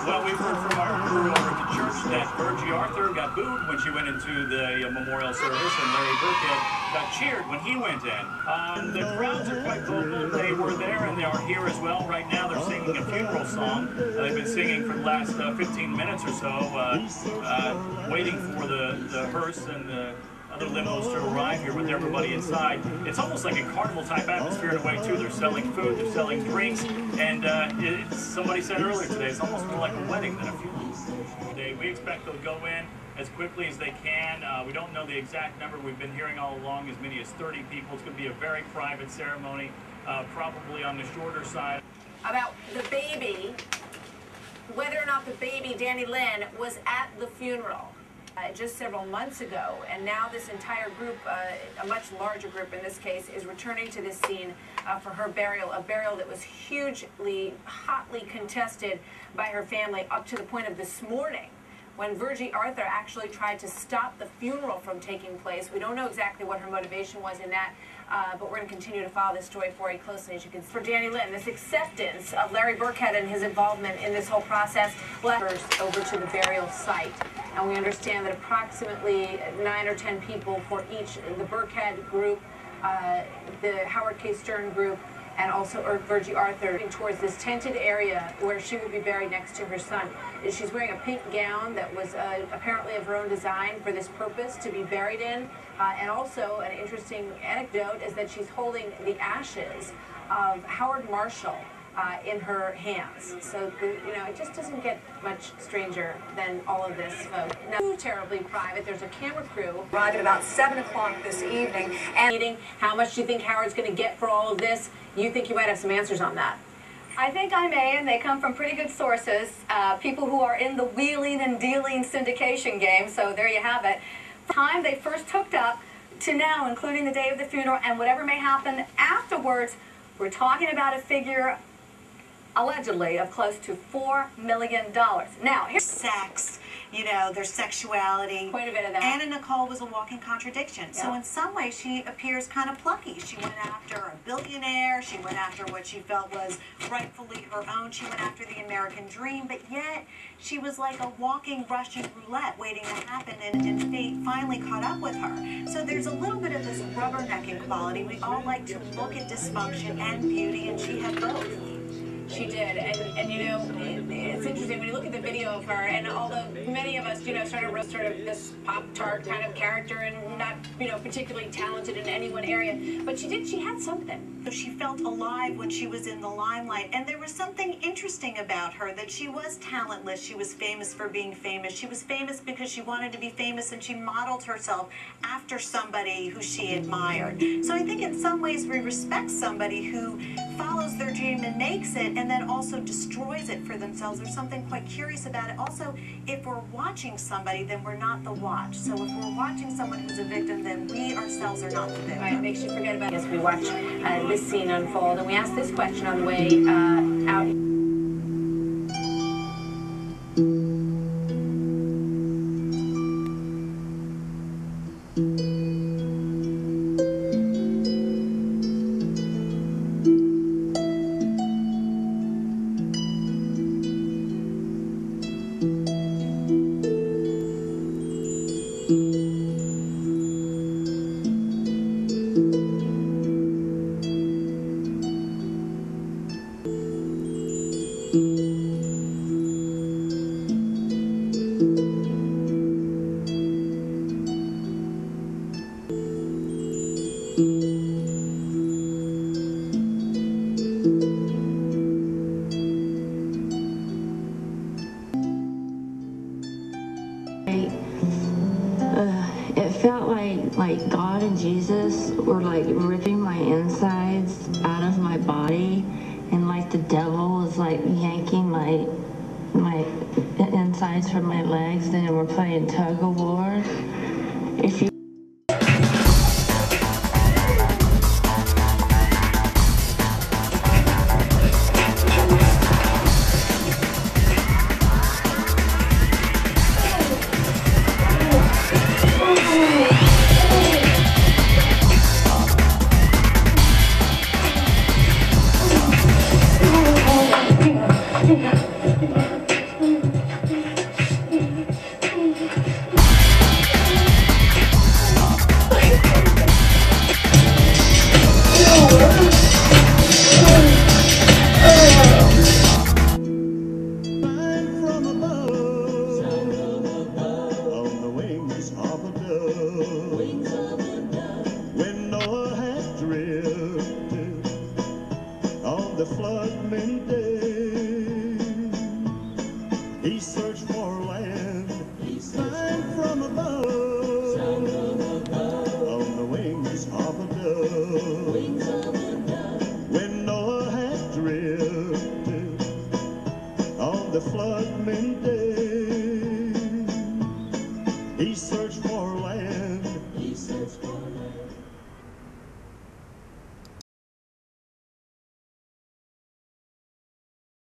Well, we've heard from our crew over at the church that Virgie Arthur got booed when she went into the memorial service, and Larry Burkhead got cheered when he went in. The crowds are quite vocal. They were there and they are here as well. Right now they're singing a funeral song. They've been singing for the last 15 minutes or so, waiting for the hearse and the other limos to arrive here with everybody inside. It's almost like a carnival-type atmosphere in a way, too. They're selling food, they're selling drinks, and somebody said earlier today, it's almost more like a wedding than a funeral. We expect they'll go in as quickly as they can. We don't know the exact number. We've been hearing all along as many as 30 people. It's going to be a very private ceremony, probably on the shorter side. About the baby, whether or not the baby, Danny Lynn, was at the funeral. Just several months ago, and now this entire group, a much larger group in this case, is returning to this scene for her burial, a burial that was hugely, hotly contested by her family up to the point of this morning when Virgie Arthur actually tried to stop the funeral from taking place. We don't know exactly what her motivation was in that, but we're going to continue to follow this story for you closely. As you can see, for Danny Lynn, this acceptance of Larry Burkhead and his involvement in this whole process led her over to the burial site. And we understand that approximately 9 or 10 people for each, the Burkhead group, the Howard K. Stern group, and also Virgie Arthur, towards this tented area where she will be buried next to her son. She's wearing a pink gown that was apparently of her own design for this purpose to be buried in. And also an interesting anecdote is that she's holding the ashes of Howard Marshall in her hands. So, it just doesn't get much stranger than all of this, folks. Now, too terribly private. There's a camera crew arrived at about 7 o'clock this evening. And how much do you think Howard's going to get for all of this? You think you might have some answers on that? I think I may, and they come from pretty good sources, people who are in the wheeling and dealing syndication game, so there you have it. From the time they first hooked up to now, including the day of the funeral and whatever may happen afterwards, we're talking about a figure allegedly of close to $4 million. Now, here's sex, their sexuality. Quite a bit of that. Anna Nicole was a walking contradiction. Yep. So in some ways, she appears kind of plucky. She went after a billionaire. She went after what she felt was rightfully her own. She went after the American dream. But yet, she was like a walking Russian roulette waiting to happen, and fate finally caught up with her. So there's a little bit of this rubbernecking quality. We all like to look at dysfunction and beauty, and she had both. She did, and it's interesting when you look at the video of her, and although many of us, sort of this Pop-Tart kind of character and not, particularly talented in any one area, but she had something. She felt alive when she was in the limelight, and there was something interesting about her, that she was talentless. She was famous for being famous. She was famous because she wanted to be famous, and she modeled herself after somebody who she admired. So I think in some ways we respect somebody who follows their dream and makes it, and then also destroys it for themselves. There's something quite curious about it. Also, if we're watching somebody, then we're not the watch. So if we're watching someone who's a victim, then we ourselves are not the victim. Right, it makes you forget about it as we watch this scene unfold. And we asked this question on the way out. It felt like God and Jesus were like ripping my insides out of my body, and like the devil was like yanking my insides from my legs, and we're playing tug of war. If you He searched for land, sang from above, on the wings of a dove. When Noah had drifted on the flood many days, he